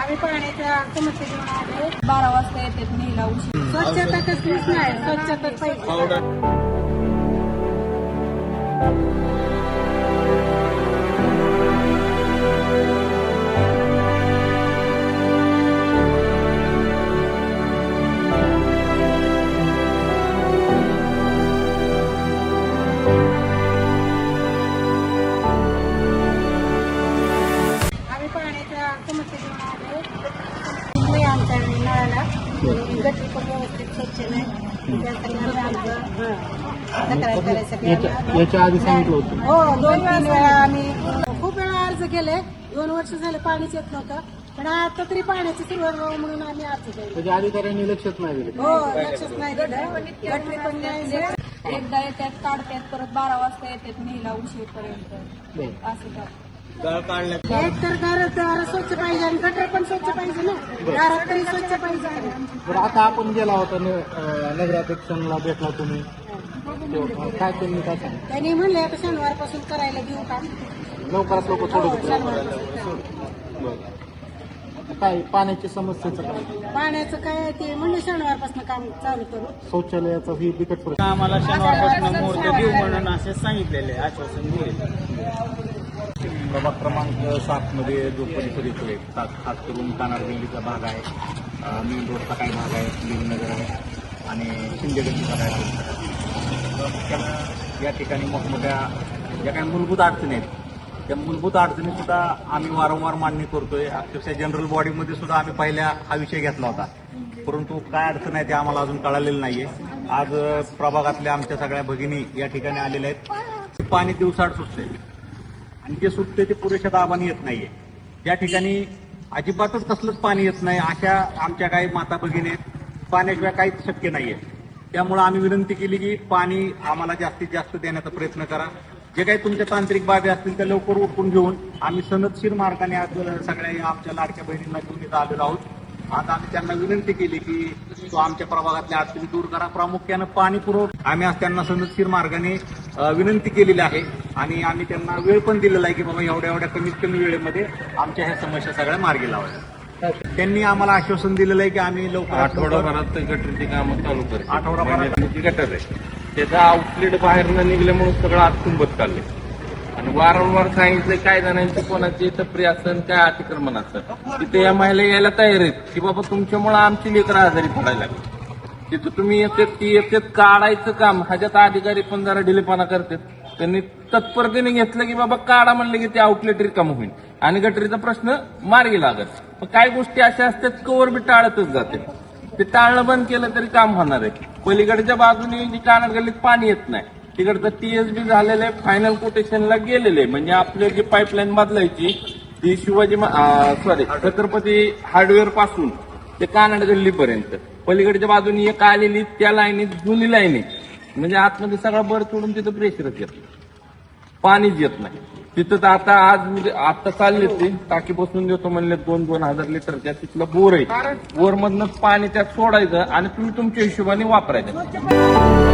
आम्ही पाण्याच्या समस्या घेऊन आलो. 12 वाजता येते नेला उशीर. स्वच्छता कसलीच नाही, स्वच्छता पाहिजे. आम्ही पाण्याच्या समस्या घेऊन आलो. आमच्या नळाला गटरी पण व्यवस्थित स्वच्छ नाही. त्यासाठी आम्ही आमचं तक्रार करायसाठी याच्या आधी सांगितलं होतं. हो, 2-3 वेळा आम्ही खूप वेळा अर्ज केले. 2 वर्ष झाले पाणीच येत नव्हतं, पण आता तरी पाण्याची सुरुवात व्हावं म्हणून आम्ही अर्ज केले. म्हणजे अधिकाऱ्यांनी लक्षच नाही दिलं. हो, लक्षच नाही दिलं. गटरी पण नाही. एकदा येतात काढतात, परत 12 वाजता येतात नेला उशीरपर्यंत असं का. एक तर घर स्वच्छ पाहिजे आणि गटर पण स्वच्छ पाहिजे ना. दारात तरी स्वच्छ पाहिजे. बरं, आता आपण गेला होता नगराध्यक्षांना भेटला तुम्ही, काय त्यांनी काय सांगितलं? त्यांनी म्हणले आता शनिवारपासून करायला घेऊ का. लवकरात लवकर थोडं शनिवारपासून. काय पाण्याची समस्येचं काय? पाण्याचं काय ते म्हणले शनिवारपासून काम चालू करू. शौचालयाचा ही बिकट परिस्थिती. आम्हाला शनिवारपासून मुहूर्त देऊ म्हणून असे सांगितलेले, आश्वासन दिले. प्रभाग क्रमांक 7 मध्ये जो परिसर येतोय, खास करून कानारदिंडीचा भाग आहे, मेन रोडचा काही भाग आहे, नगर आहे आणि शिंदेगंजीचा काही मुख्यानं या ठिकाणी मोठमोठ्या ज्या काही मूलभूत अडचणी आहेत, त्या मूलभूत अडचणी सुद्धा आम्ही वारंवार मान्य करतोय. अक्षरशः जनरल बॉडीमध्ये सुद्धा आम्ही पहिल्या हा विषय घेतला होता, परंतु काय अडचण आहे ते आम्हाला अजून कळालेलं नाहीये. आज प्रभागातल्या आमच्या सगळ्या भगिनी या ठिकाणी आलेल्या आहेत. पाणी दिवसाआड सुटते आणि ते सुटते ते पुरेशा दाबाने येत नाहीये. त्या ठिकाणी अजिबातच कसलंच पाणी येत नाही, अशा आमच्या काही माता भगिनी आहेत. पाण्याशिवाय काहीच शक्य नाहीये. त्यामुळे आम्ही विनंती केली की पाणी आम्हाला जास्तीत जास्त देण्याचा प्रयत्न करा. जे काही तुमच्या तांत्रिक बाबी असतील त्या लवकर उठून घेऊन आम्ही सनदशीर मार्गाने आज सगळ्या आमच्या लाडक्या बहिणींना घेऊन इथं आलेलो आहोत. आज आम्ही त्यांना विनंती केली की तो आमच्या प्रभागातल्या अडचणी दूर करा, प्रामुख्यानं पाणी पुरवठा. आम्ही आज त्यांना सनदशीर मार्गाने विनंती केलेली आहे आणि आम्ही त्यांना वेळ पण दिलेला आहे की बाबा एवढ्या कमीत कमी वेळेमध्ये आमच्या ह्या समस्या सगळ्या मार्गी लावायच्या. त्यांनी आम्हाला आश्वासन दिलेलं आहे की आम्ही लवकर आठवडाभरात गटरीची कामं चालू करतो. आठवडाभरात गटर आहे त्याचा आउटलेट बाहेर न निघल्यामुळे सगळं आत तुंबत चाललंय. आणि वारंवार सांगितलं काय जणांची कोणाची टपरी असेल काय अतिक्रमण असेल तिथे या महिला यायला तयार आहेत की बाबा तुमच्यामुळे आमची लेकरं आजारी पडायला लागली. तिथं तुम्ही येतात ती येतात काढायचं काम ह्याच्यात अधिकारी पण जरा ढिलेपणा करतात. त्यांनी तत्परतेने घेतलं की बाबा काढा म्हणलं की ते आउटलेट रिकाम होईल आणि गटरीचा प्रश्न मार्गी लागत. पण काही गोष्टी अशा असतात कवर बी टाळतच जाते. ते टाळणं बंद केलं तरी काम होणार आहे. पलीकडच्या बाजूने जी कानाड गल्लीत पाणी येत नाही तिकडचं TSB झालेलं आहे, फायनल कोटेशनला गेलेलं आहे. म्हणजे आपली जी पाईपलाईन बदलायची ती छत्रपती हार्डवेअर पासून ते कानाड गल्लीपर्यंत पलीकडच्या बाजूने एक आलेली त्या लाईनीत जुनी लाईन आहे. म्हणजे आतमध्ये सगळा बर सोडून तिथं प्रेशरच येत नाही, पाणीच येत नाही तिथं. तर आता चालले ते टाकी बसून देतो म्हणले 2,000 लिटरच्या. तिथलं बोर आहे, बोर मधनं पाणी त्यात सोडायचं आणि तुम्ही तुमच्या हिशोबाने वापरायचं.